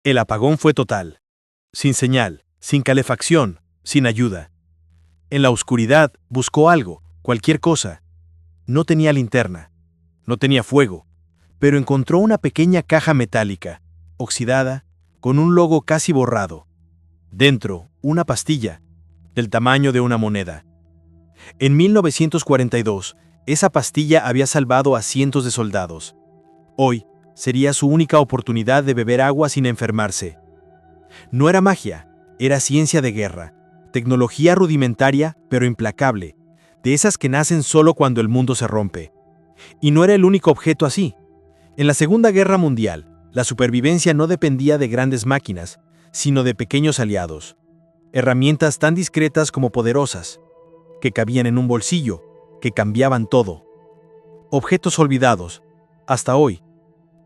El apagón fue total. Sin señal, sin calefacción, sin ayuda. En la oscuridad buscó algo, cualquier cosa. No tenía linterna, no tenía fuego, pero encontró una pequeña caja metálica, oxidada, con un logo casi borrado. Dentro, una pastilla, del tamaño de una moneda. En 1942, esa pastilla había salvado a cientos de soldados. Hoy, sería su única oportunidad de beber agua sin enfermarse. No era magia, era ciencia de guerra, tecnología rudimentaria pero implacable, de esas que nacen solo cuando el mundo se rompe. Y no era el único objeto así. En la Segunda Guerra Mundial, la supervivencia no dependía de grandes máquinas, sino de pequeños aliados. Herramientas tan discretas como poderosas, que cabían en un bolsillo, que cambiaban todo. Objetos olvidados, hasta hoy,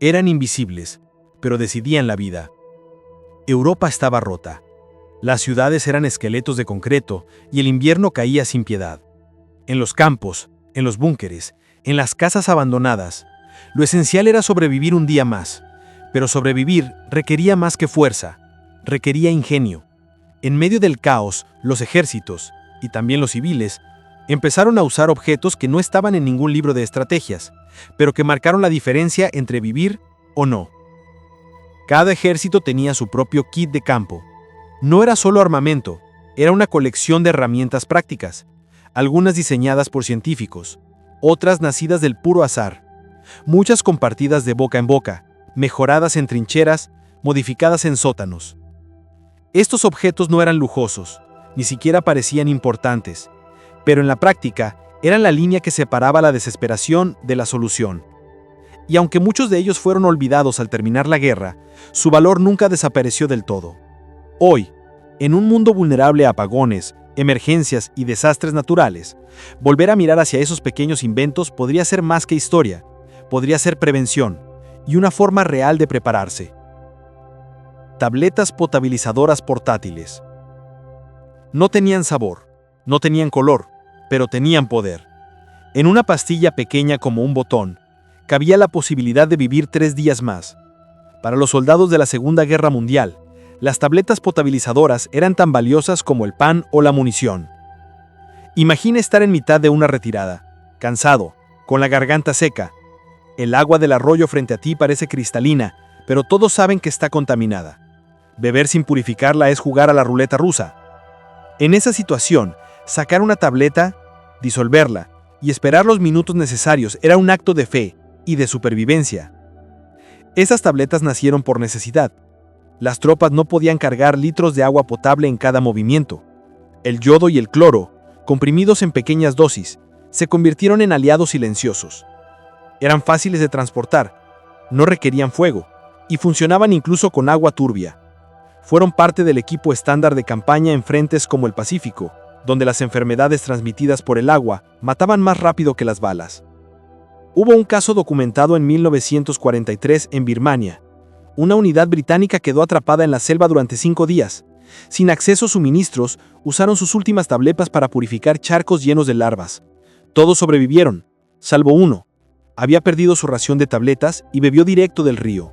eran invisibles, pero decidían la vida. Europa estaba rota. Las ciudades eran esqueletos de concreto y el invierno caía sin piedad. En los campos, en los búnkeres, en las casas abandonadas, lo esencial era sobrevivir un día más, pero sobrevivir requería más que fuerza, requería ingenio. En medio del caos, los ejércitos, y también los civiles, empezaron a usar objetos que no estaban en ningún libro de estrategias, pero que marcaron la diferencia entre vivir o no. Cada ejército tenía su propio kit de campo. No era solo armamento, era una colección de herramientas prácticas, algunas diseñadas por científicos, otras nacidas del puro azar, muchas compartidas de boca en boca, mejoradas en trincheras, modificadas en sótanos. Estos objetos no eran lujosos, ni siquiera parecían importantes, pero en la práctica eran la línea que separaba la desesperación de la solución. Y aunque muchos de ellos fueron olvidados al terminar la guerra, su valor nunca desapareció del todo. Hoy, en un mundo vulnerable a apagones, emergencias y desastres naturales, volver a mirar hacia esos pequeños inventos podría ser más que historia, podría ser prevención y una forma real de prepararse. Tabletas potabilizadoras portátiles. No tenían sabor, no tenían color, pero tenían poder. En una pastilla pequeña como un botón, cabía la posibilidad de vivir 3 días más. Para los soldados de la Segunda Guerra Mundial, las tabletas potabilizadoras eran tan valiosas como el pan o la munición. Imagina estar en mitad de una retirada, cansado, con la garganta seca. El agua del arroyo frente a ti parece cristalina, pero todos saben que está contaminada. Beber sin purificarla es jugar a la ruleta rusa. En esa situación, sacar una tableta, disolverla y esperar los minutos necesarios era un acto de fe y de supervivencia. Esas tabletas nacieron por necesidad. Las tropas no podían cargar litros de agua potable en cada movimiento. El yodo y el cloro, comprimidos en pequeñas dosis, se convirtieron en aliados silenciosos. Eran fáciles de transportar, no requerían fuego, y funcionaban incluso con agua turbia. Fueron parte del equipo estándar de campaña en frentes como el Pacífico, donde las enfermedades transmitidas por el agua mataban más rápido que las balas. Hubo un caso documentado en 1943 en Birmania. Una unidad británica quedó atrapada en la selva durante 5 días. Sin acceso a suministros, usaron sus últimas tabletas para purificar charcos llenos de larvas. Todos sobrevivieron, salvo uno. Había perdido su ración de tabletas y bebió directo del río.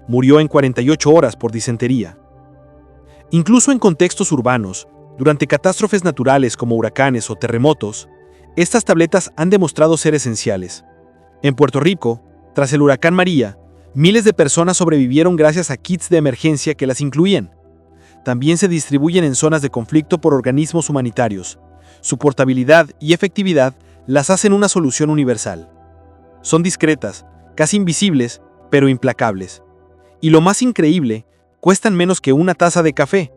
Murió en 48 horas por disentería. Incluso en contextos urbanos, durante catástrofes naturales como huracanes o terremotos, estas tabletas han demostrado ser esenciales. En Puerto Rico, tras el huracán María, miles de personas sobrevivieron gracias a kits de emergencia que las incluían. También se distribuyen en zonas de conflicto por organismos humanitarios. Su portabilidad y efectividad las hacen una solución universal. Son discretas, casi invisibles, pero implacables. Y lo más increíble, cuestan menos que una taza de café.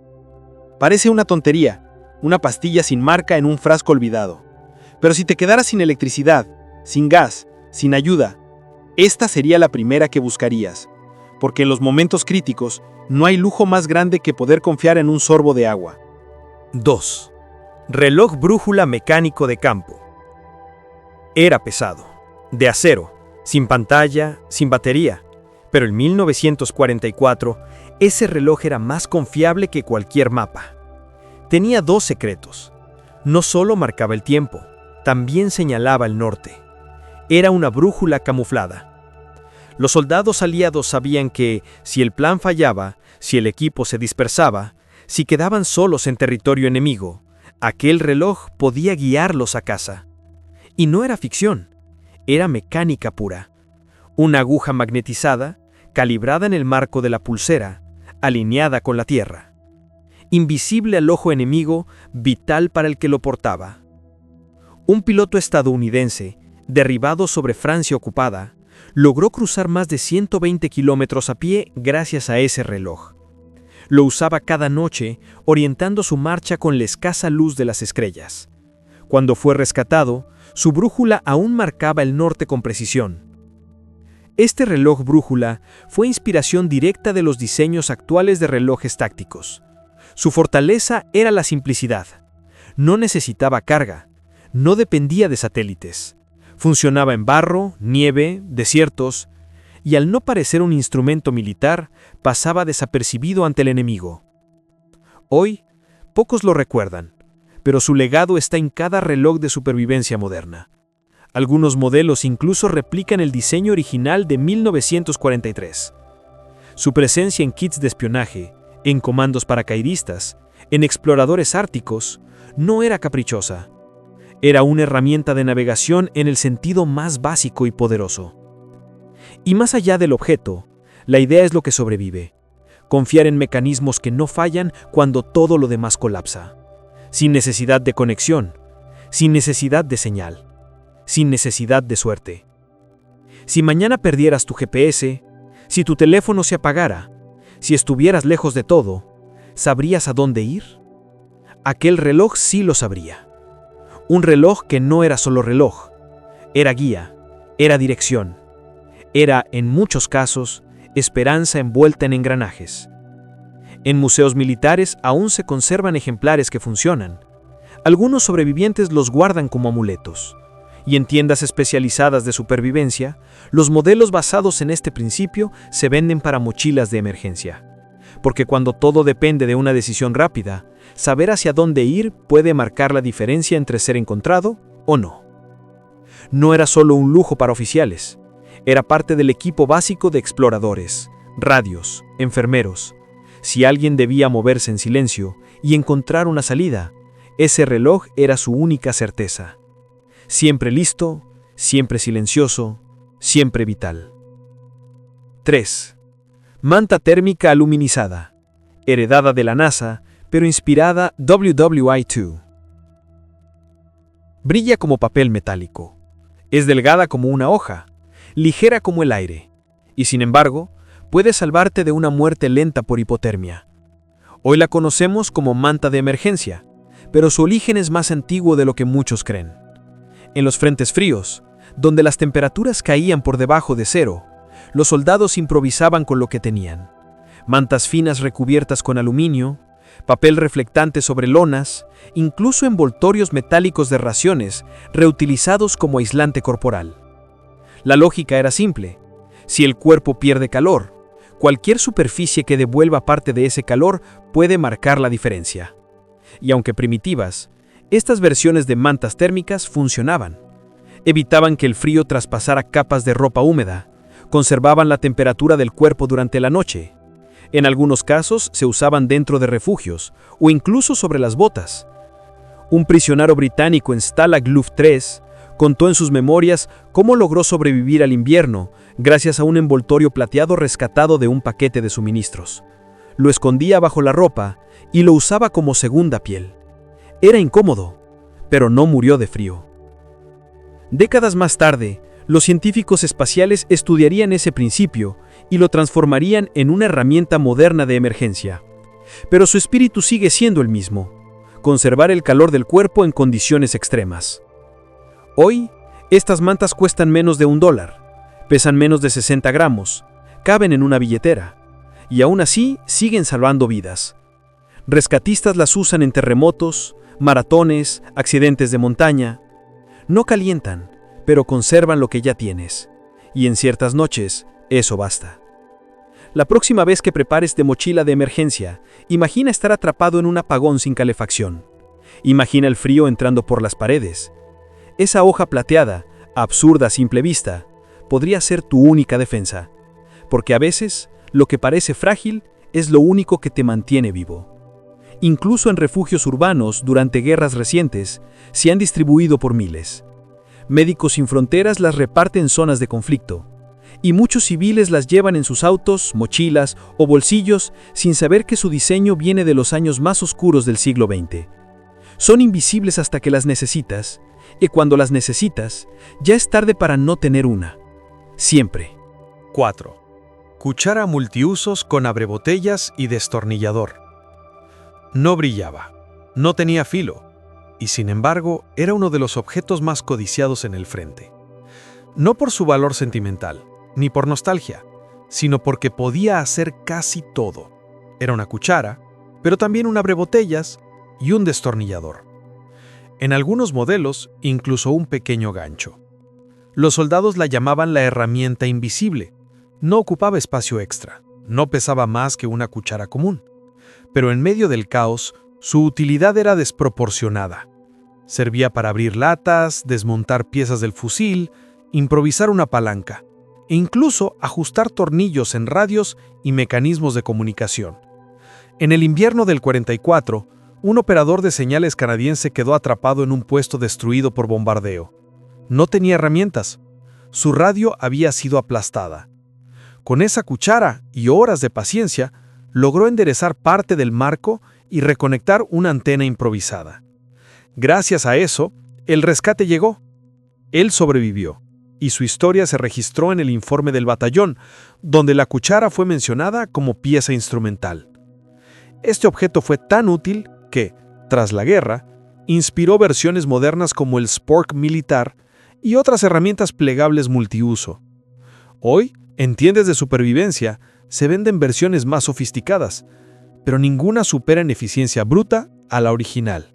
Parece una tontería, una pastilla sin marca en un frasco olvidado. Pero si te quedaras sin electricidad, sin gas, sin ayuda, esta sería la primera que buscarías. Porque en los momentos críticos, no hay lujo más grande que poder confiar en un sorbo de agua. 2. Reloj brújula mecánico de campo. Era pesado, de acero, sin pantalla, sin batería. Pero en 1944, ese reloj era más confiable que cualquier mapa. Tenía 2 secretos. No solo marcaba el tiempo, también señalaba el norte. Era una brújula camuflada. Los soldados aliados sabían que, si el plan fallaba, si el equipo se dispersaba, si quedaban solos en territorio enemigo, aquel reloj podía guiarlos a casa. Y no era ficción, era mecánica pura. Una aguja magnetizada, calibrada en el marco de la pulsera, alineada con la Tierra. Invisible al ojo enemigo, vital para el que lo portaba. Un piloto estadounidense, derribado sobre Francia ocupada, logró cruzar más de 120 kilómetros a pie gracias a ese reloj. Lo usaba cada noche, orientando su marcha con la escasa luz de las estrellas. Cuando fue rescatado, su brújula aún marcaba el norte con precisión. Este reloj brújula fue inspiración directa de los diseños actuales de relojes tácticos. Su fortaleza era la simplicidad. No necesitaba carga, no dependía de satélites. Funcionaba en barro, nieve, desiertos, y al no parecer un instrumento militar, pasaba desapercibido ante el enemigo. Hoy, pocos lo recuerdan, pero su legado está en cada reloj de supervivencia moderna. Algunos modelos incluso replican el diseño original de 1943. Su presencia en kits de espionaje, en comandos paracaidistas, en exploradores árticos, no era caprichosa. Era una herramienta de navegación en el sentido más básico y poderoso. Y más allá del objeto, la idea es lo que sobrevive. Confiar en mecanismos que no fallan cuando todo lo demás colapsa. Sin necesidad de conexión, sin necesidad de señal, sin necesidad de suerte. Si mañana perdieras tu GPS, si tu teléfono se apagara, si estuvieras lejos de todo, ¿sabrías a dónde ir? Aquel reloj sí lo sabría. Un reloj que no era solo reloj, era guía, era dirección, era, en muchos casos, esperanza envuelta en engranajes. En museos militares aún se conservan ejemplares que funcionan. Algunos sobrevivientes los guardan como amuletos. Y en tiendas especializadas de supervivencia, los modelos basados en este principio se venden para mochilas de emergencia. Porque cuando todo depende de una decisión rápida, saber hacia dónde ir puede marcar la diferencia entre ser encontrado o no. No era solo un lujo para oficiales, era parte del equipo básico de exploradores, radios, enfermeros. Si alguien debía moverse en silencio y encontrar una salida, ese reloj era su única certeza. Siempre listo, siempre silencioso, siempre vital. 3. Manta térmica aluminizada, heredada de la NASA, pero inspirada WWI-2. Brilla como papel metálico. Es delgada como una hoja, ligera como el aire, y sin embargo, puede salvarte de una muerte lenta por hipotermia. Hoy la conocemos como manta de emergencia, pero su origen es más antiguo de lo que muchos creen. En los frentes fríos, donde las temperaturas caían por debajo de cero, los soldados improvisaban con lo que tenían. Mantas finas recubiertas con aluminio, papel reflectante sobre lonas, incluso envoltorios metálicos de raciones reutilizados como aislante corporal. La lógica era simple. Si el cuerpo pierde calor, cualquier superficie que devuelva parte de ese calor puede marcar la diferencia. Y aunque primitivas, estas versiones de mantas térmicas funcionaban. Evitaban que el frío traspasara capas de ropa húmeda, conservaban la temperatura del cuerpo durante la noche. En algunos casos se usaban dentro de refugios o incluso sobre las botas. Un prisionero británico en Stalag Luft 3 contó en sus memorias cómo logró sobrevivir al invierno gracias a un envoltorio plateado rescatado de un paquete de suministros. Lo escondía bajo la ropa y lo usaba como segunda piel. Era incómodo, pero no murió de frío. Décadas más tarde, los científicos espaciales estudiarían ese principio y lo transformarían en una herramienta moderna de emergencia. Pero su espíritu sigue siendo el mismo: conservar el calor del cuerpo en condiciones extremas. Hoy, estas mantas cuestan menos de $1, pesan menos de 60 gramos, caben en una billetera, y aún así siguen salvando vidas. Rescatistas las usan en terremotos, maratones, accidentes de montaña. No calientan, pero conservan lo que ya tienes. Y en ciertas noches, eso basta. La próxima vez que prepares de mochila de emergencia, imagina estar atrapado en un apagón sin calefacción. Imagina el frío entrando por las paredes. Esa hoja plateada, absurda a simple vista, podría ser tu única defensa, porque a veces lo que parece frágil es lo único que te mantiene vivo. Incluso en refugios urbanos, durante guerras recientes, se han distribuido por miles. Médicos Sin Fronteras las reparte en zonas de conflicto, y muchos civiles las llevan en sus autos, mochilas o bolsillos sin saber que su diseño viene de los años más oscuros del siglo XX. Son invisibles hasta que las necesitas, y cuando las necesitas, ya es tarde para no tener una. Siempre. 4. Cuchara multiusos con abrebotellas y destornillador. No brillaba, no tenía filo, y sin embargo era uno de los objetos más codiciados en el frente. No por su valor sentimental, ni por nostalgia, sino porque podía hacer casi todo. Era una cuchara, pero también un abrebotellas y un destornillador. En algunos modelos, incluso un pequeño gancho. Los soldados la llamaban la herramienta invisible. No ocupaba espacio extra, no pesaba más que una cuchara común. Pero en medio del caos, su utilidad era desproporcionada. Servía para abrir latas, desmontar piezas del fusil, improvisar una palanca, e incluso ajustar tornillos en radios y mecanismos de comunicación. En el invierno del 44, un operador de señales canadiense quedó atrapado en un puesto destruido por bombardeo. No tenía herramientas. Su radio había sido aplastada. Con esa cuchara y horas de paciencia, logró enderezar parte del marco y reconectar una antena improvisada. Gracias a eso, el rescate llegó. Él sobrevivió, y su historia se registró en el informe del batallón, donde la cuchara fue mencionada como pieza instrumental. Este objeto fue tan útil que, tras la guerra, inspiró versiones modernas como el Spork militar y otras herramientas plegables multiuso. Hoy, en tiendas de supervivencia, se venden versiones más sofisticadas, pero ninguna supera en eficiencia bruta a la original.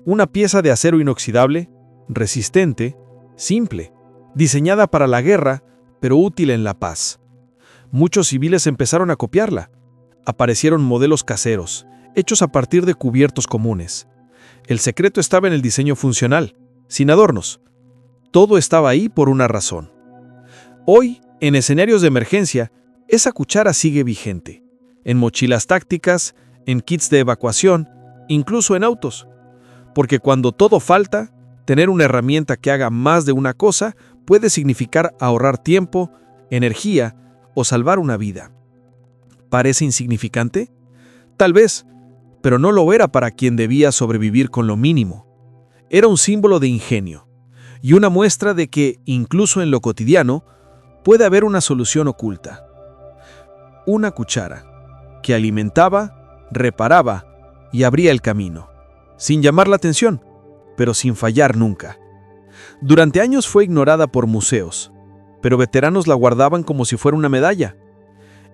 Una pieza de acero inoxidable, resistente, simple, diseñada para la guerra, pero útil en la paz. Muchos civiles empezaron a copiarla. Aparecieron modelos caseros, hechos a partir de cubiertos comunes. El secreto estaba en el diseño funcional, sin adornos. Todo estaba ahí por una razón. Hoy, en escenarios de emergencia, esa cuchara sigue vigente. En mochilas tácticas, en kits de evacuación, incluso en autos. Porque cuando todo falta, tener una herramienta que haga más de una cosa puede significar ahorrar tiempo, energía o salvar una vida. ¿Parece insignificante? Tal vez, pero no lo era para quien debía sobrevivir con lo mínimo. Era un símbolo de ingenio y una muestra de que, incluso en lo cotidiano, puede haber una solución oculta. Una cuchara que alimentaba, reparaba y abría el camino, sin llamar la atención, pero sin fallar nunca. Durante años fue ignorada por museos, pero veteranos la guardaban como si fuera una medalla.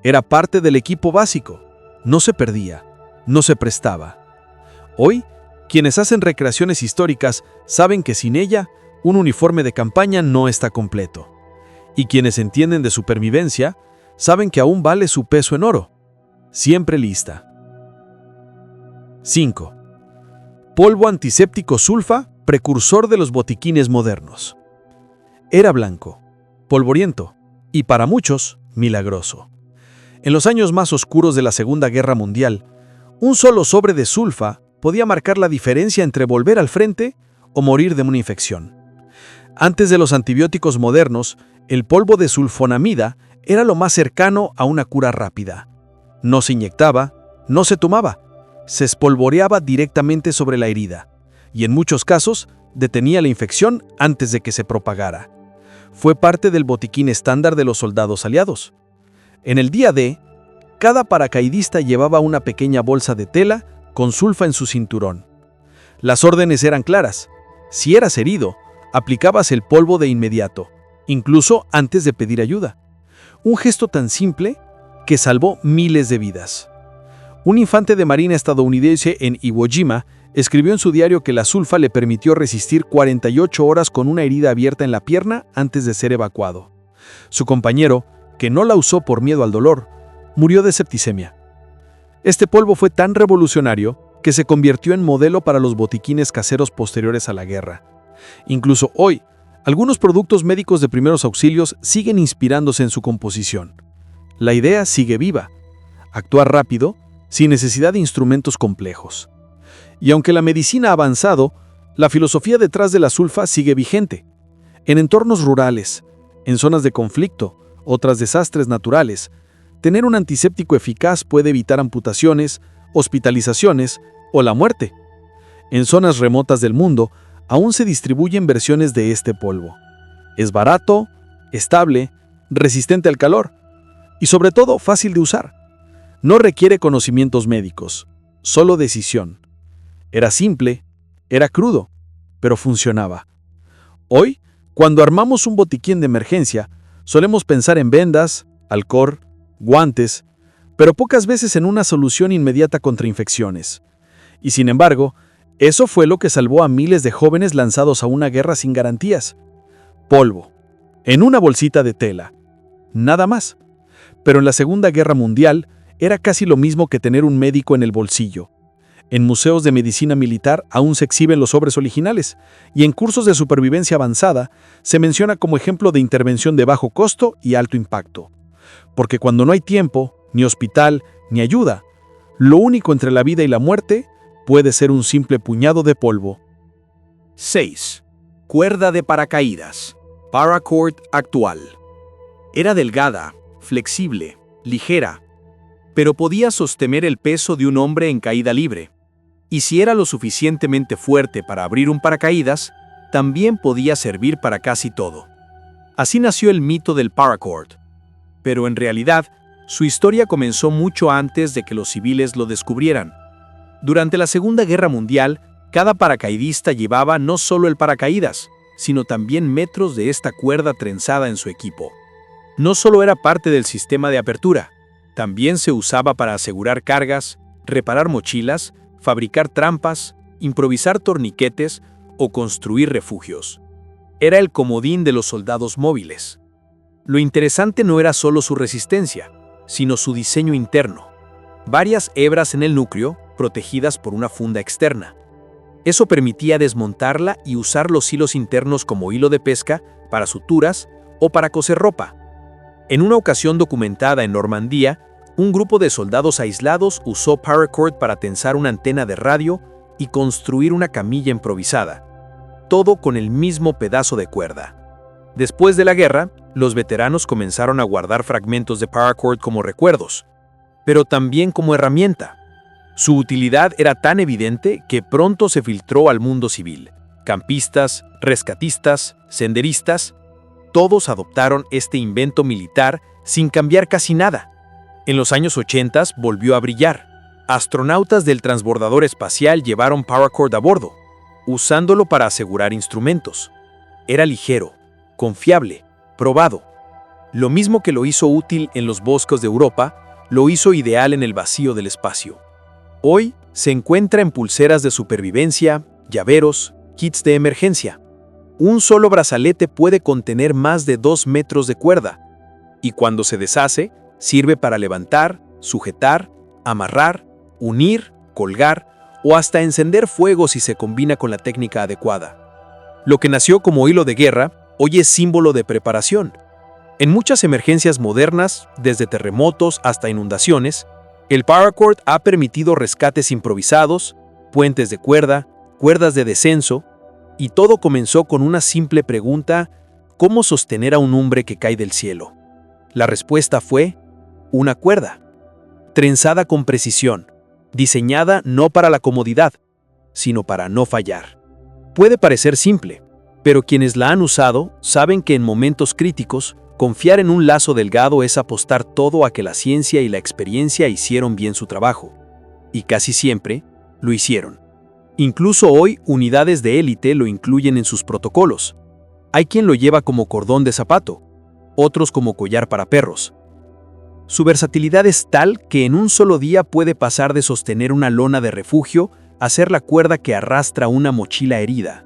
Era parte del equipo básico, no se perdía, no se prestaba. Hoy, quienes hacen recreaciones históricas saben que sin ella, un uniforme de campaña no está completo. Y quienes entienden de supervivencia saben que aún vale su peso en oro. Siempre lista. 5. Polvo antiséptico sulfa, precursor de los botiquines modernos. Era blanco, polvoriento y para muchos, milagroso. En los años más oscuros de la Segunda Guerra Mundial, un solo sobre de sulfa podía marcar la diferencia entre volver al frente o morir de una infección. Antes de los antibióticos modernos, el polvo de sulfonamida era lo más cercano a una cura rápida. No se inyectaba, no se tomaba, se espolvoreaba directamente sobre la herida, y en muchos casos detenía la infección antes de que se propagara. Fue parte del botiquín estándar de los soldados aliados. En el día D, cada paracaidista llevaba una pequeña bolsa de tela con sulfa en su cinturón. Las órdenes eran claras. Si eras herido, aplicabas el polvo de inmediato, incluso antes de pedir ayuda. Un gesto tan simple que salvó miles de vidas. Un infante de marina estadounidense en Iwo Jima escribió en su diario que la sulfa le permitió resistir 48 horas con una herida abierta en la pierna antes de ser evacuado. Su compañero, que no la usó por miedo al dolor, murió de septicemia. Este polvo fue tan revolucionario que se convirtió en modelo para los botiquines caseros posteriores a la guerra. Incluso hoy, Algunos productos médicos de primeros auxilios siguen inspirándose en su composición. La idea sigue viva: actuar rápido, sin necesidad de instrumentos complejos. Y aunque la medicina ha avanzado, la filosofía detrás de la sulfa sigue vigente. En entornos rurales, en zonas de conflicto o tras desastres naturales, tener un antiséptico eficaz puede evitar amputaciones, hospitalizaciones o la muerte. En zonas remotas del mundo, aún se distribuyen versiones de este polvo. Es barato, estable, resistente al calor y sobre todo fácil de usar. No requiere conocimientos médicos, solo decisión. Era simple, era crudo, pero funcionaba. Hoy, cuando armamos un botiquín de emergencia, solemos pensar en vendas, alcohol, guantes, pero pocas veces en una solución inmediata contra infecciones. Y sin embargo, eso fue lo que salvó a miles de jóvenes lanzados a una guerra sin garantías. Polvo, en una bolsita de tela. Nada más. Pero en la Segunda Guerra Mundial era casi lo mismo que tener un médico en el bolsillo. En museos de medicina militar aún se exhiben los sobres originales, y en cursos de supervivencia avanzada se menciona como ejemplo de intervención de bajo costo y alto impacto. Porque cuando no hay tiempo, ni hospital, ni ayuda, lo único entre la vida y la muerte puede ser un simple puñado de polvo. 6. Cuerda de paracaídas. Paracord actual. Era delgada, flexible, ligera, pero podía sostener el peso de un hombre en caída libre. Y si era lo suficientemente fuerte para abrir un paracaídas, también podía servir para casi todo. Así nació el mito del paracord. Pero en realidad, su historia comenzó mucho antes de que los civiles lo descubrieran. Durante la Segunda Guerra Mundial, cada paracaidista llevaba no solo el paracaídas, sino también metros de esta cuerda trenzada en su equipo. No solo era parte del sistema de apertura, también se usaba para asegurar cargas, reparar mochilas, fabricar trampas, improvisar torniquetes o construir refugios. Era el comodín de los soldados móviles. Lo interesante no era solo su resistencia, sino su diseño interno. Varias hebras en el núcleo, protegidas por una funda externa. Eso permitía desmontarla y usar los hilos internos como hilo de pesca para suturas o para coser ropa. En una ocasión documentada en Normandía, un grupo de soldados aislados usó paracord para tensar una antena de radio y construir una camilla improvisada, todo con el mismo pedazo de cuerda. Después de la guerra, los veteranos comenzaron a guardar fragmentos de paracord como recuerdos, pero también como herramienta. Su utilidad era tan evidente que pronto se filtró al mundo civil. Campistas, rescatistas, senderistas, todos adoptaron este invento militar sin cambiar casi nada. En los años 80 volvió a brillar. Astronautas del transbordador espacial llevaron paracord a bordo, usándolo para asegurar instrumentos. Era ligero, confiable, probado. Lo mismo que lo hizo útil en los bosques de Europa, lo hizo ideal en el vacío del espacio. Hoy se encuentra en pulseras de supervivencia, llaveros, kits de emergencia. Un solo brazalete puede contener más de 2 metros de cuerda, y cuando se deshace, sirve para levantar, sujetar, amarrar, unir, colgar o hasta encender fuego si se combina con la técnica adecuada. Lo que nació como hilo de guerra, hoy es símbolo de preparación. En muchas emergencias modernas, desde terremotos hasta inundaciones, el paracord ha permitido rescates improvisados, puentes de cuerda, cuerdas de descenso, y todo comenzó con una simple pregunta: ¿cómo sostener a un hombre que cae del cielo? La respuesta fue: una cuerda, trenzada con precisión, diseñada no para la comodidad, sino para no fallar. Puede parecer simple, pero quienes la han usado saben que en momentos críticos, confiar en un lazo delgado es apostar todo a que la ciencia y la experiencia hicieron bien su trabajo. Y casi siempre lo hicieron. Incluso hoy, unidades de élite lo incluyen en sus protocolos. Hay quien lo lleva como cordón de zapato, otros como collar para perros. Su versatilidad es tal que en un solo día puede pasar de sostener una lona de refugio a ser la cuerda que arrastra una mochila herida.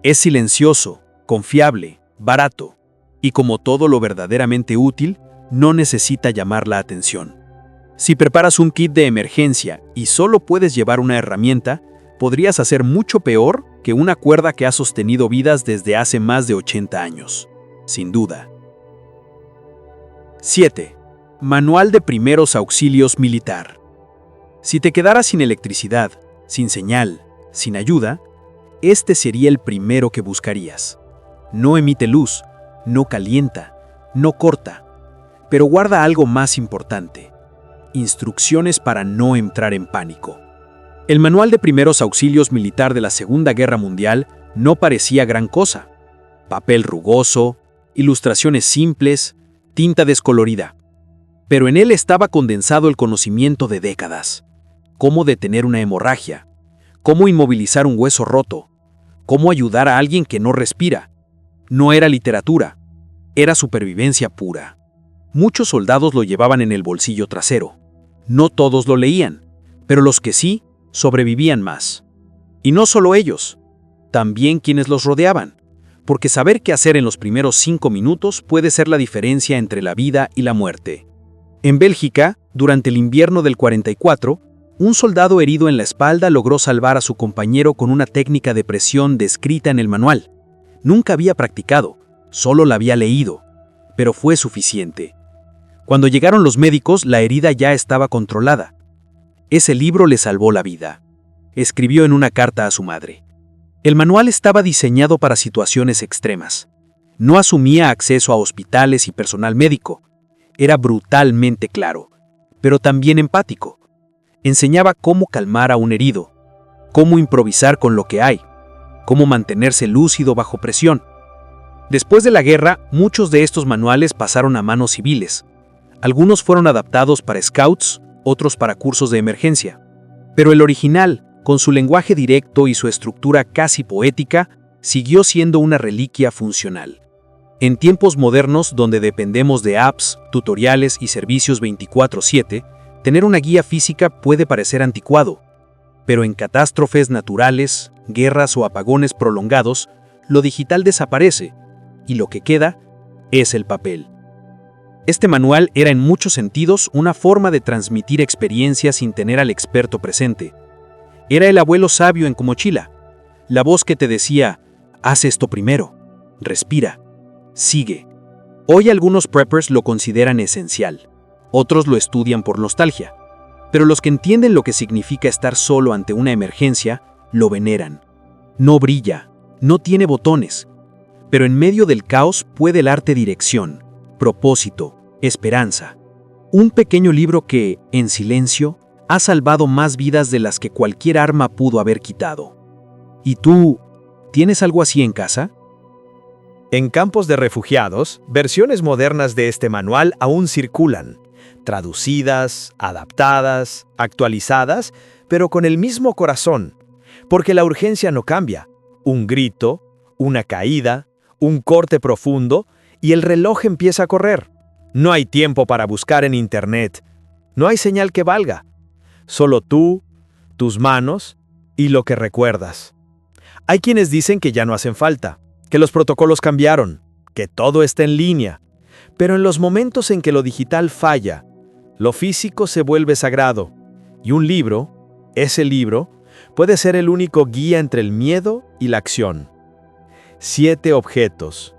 Es silencioso, confiable, barato, y como todo lo verdaderamente útil, no necesita llamar la atención. Si preparas un kit de emergencia y solo puedes llevar una herramienta, podrías hacer mucho peor que una cuerda que ha sostenido vidas desde hace más de 80 años, sin duda. 7. Manual de Primeros Auxilios Militar. Si te quedaras sin electricidad, sin señal, sin ayuda, este sería el primero que buscarías. No emite luz, no calienta, no corta, pero guarda algo más importante: instrucciones para no entrar en pánico. El Manual de Primeros Auxilios Militar de la Segunda Guerra Mundial no parecía gran cosa. Papel rugoso, ilustraciones simples, tinta descolorida. Pero en él estaba condensado el conocimiento de décadas. Cómo detener una hemorragia, cómo inmovilizar un hueso roto, cómo ayudar a alguien que no respira. No era literatura, era supervivencia pura. Muchos soldados lo llevaban en el bolsillo trasero. No todos lo leían, pero los que sí, sobrevivían más. Y no solo ellos, también quienes los rodeaban, porque saber qué hacer en los primeros 5 minutos puede ser la diferencia entre la vida y la muerte. En Bélgica, durante el invierno del 44, un soldado herido en la espalda logró salvar a su compañero con una técnica de presión descrita en el manual. Nunca había practicado, solo la había leído, pero fue suficiente. Cuando llegaron los médicos, la herida ya estaba controlada. Ese libro le salvó la vida. Escribió en una carta a su madre. El manual estaba diseñado para situaciones extremas. No asumía acceso a hospitales y personal médico. Era brutalmente claro, pero también empático. Enseñaba cómo calmar a un herido, cómo improvisar con lo que hay, cómo mantenerse lúcido bajo presión. Después de la guerra, muchos de estos manuales pasaron a manos civiles. Algunos fueron adaptados para scouts, otros para cursos de emergencia. Pero el original, con su lenguaje directo y su estructura casi poética, siguió siendo una reliquia funcional. En tiempos modernos, donde dependemos de apps, tutoriales y servicios 24/7, tener una guía física puede parecer anticuado. Pero en catástrofes naturales, guerras o apagones prolongados, lo digital desaparece, y lo que queda es el papel. Este manual era en muchos sentidos una forma de transmitir experiencias sin tener al experto presente. Era el abuelo sabio en Comochila, la voz que te decía: haz esto primero, respira, sigue. Hoy algunos preppers lo consideran esencial, otros lo estudian por nostalgia, pero los que entienden lo que significa estar solo ante una emergencia, lo veneran. No brilla, no tiene botones, pero en medio del caos puede darte dirección, propósito, esperanza. Un pequeño libro que, en silencio, ha salvado más vidas de las que cualquier arma pudo haber quitado. ¿Y tú, tienes algo así en casa? En campos de refugiados, versiones modernas de este manual aún circulan, traducidas, adaptadas, actualizadas, pero con el mismo corazón, porque la urgencia no cambia. Un grito, una caída, un corte profundo y el reloj empieza a correr. No hay tiempo para buscar en internet, no hay señal que valga. Solo tú, tus manos y lo que recuerdas. Hay quienes dicen que ya no hacen falta, que los protocolos cambiaron, que todo está en línea. Pero en los momentos en que lo digital falla, lo físico se vuelve sagrado. Y un libro, ese libro, puede ser el único guía entre el miedo y la acción. 7 objetos,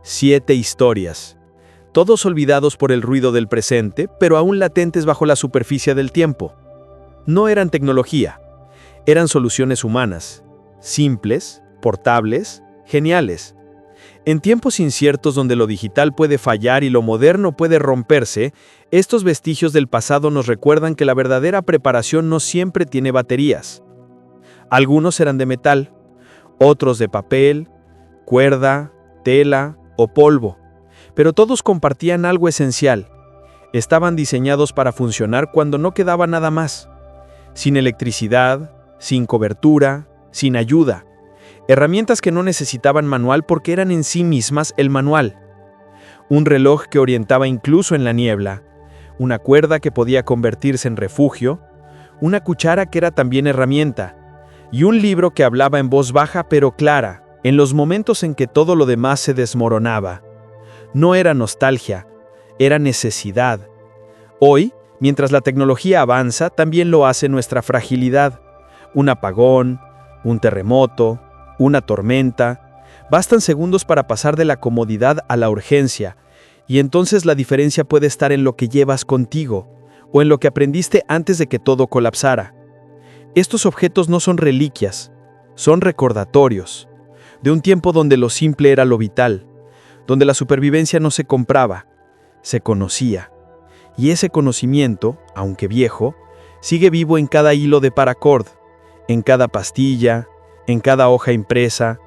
7 historias, todos olvidados por el ruido del presente, pero aún latentes bajo la superficie del tiempo. No eran tecnología, eran soluciones humanas, simples, portables, geniales. En tiempos inciertos donde lo digital puede fallar y lo moderno puede romperse, estos vestigios del pasado nos recuerdan que la verdadera preparación no siempre tiene baterías. Algunos eran de metal, otros de papel, cuerda, tela o polvo, pero todos compartían algo esencial. Estaban diseñados para funcionar cuando no quedaba nada más. Sin electricidad, sin cobertura, sin ayuda. Herramientas que no necesitaban manual porque eran en sí mismas el manual. Un reloj que orientaba incluso en la niebla, una cuerda que podía convertirse en refugio, una cuchara que era también herramienta, y un libro que hablaba en voz baja pero clara, en los momentos en que todo lo demás se desmoronaba. No era nostalgia, era necesidad. Hoy, mientras la tecnología avanza, también lo hace nuestra fragilidad. Un apagón, un terremoto, una tormenta. Bastan segundos para pasar de la comodidad a la urgencia, y entonces la diferencia puede estar en lo que llevas contigo, o en lo que aprendiste antes de que todo colapsara. Estos objetos no son reliquias, son recordatorios, de un tiempo donde lo simple era lo vital, donde la supervivencia no se compraba, se conocía. Y ese conocimiento, aunque viejo, sigue vivo en cada hilo de paracord, en cada pastilla, en cada hoja impresa.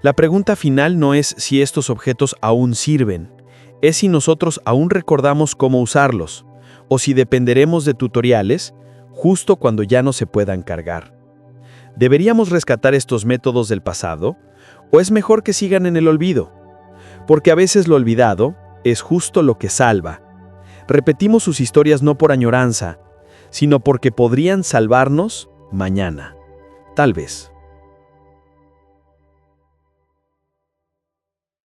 La pregunta final no es si estos objetos aún sirven, es si nosotros aún recordamos cómo usarlos, o si dependeremos de tutoriales justo cuando ya no se puedan cargar. ¿Deberíamos rescatar estos métodos del pasado, o es mejor que sigan en el olvido? Porque a veces lo olvidado es justo lo que salva. Repetimos sus historias no por añoranza, sino porque podrían salvarnos mañana. Tal vez.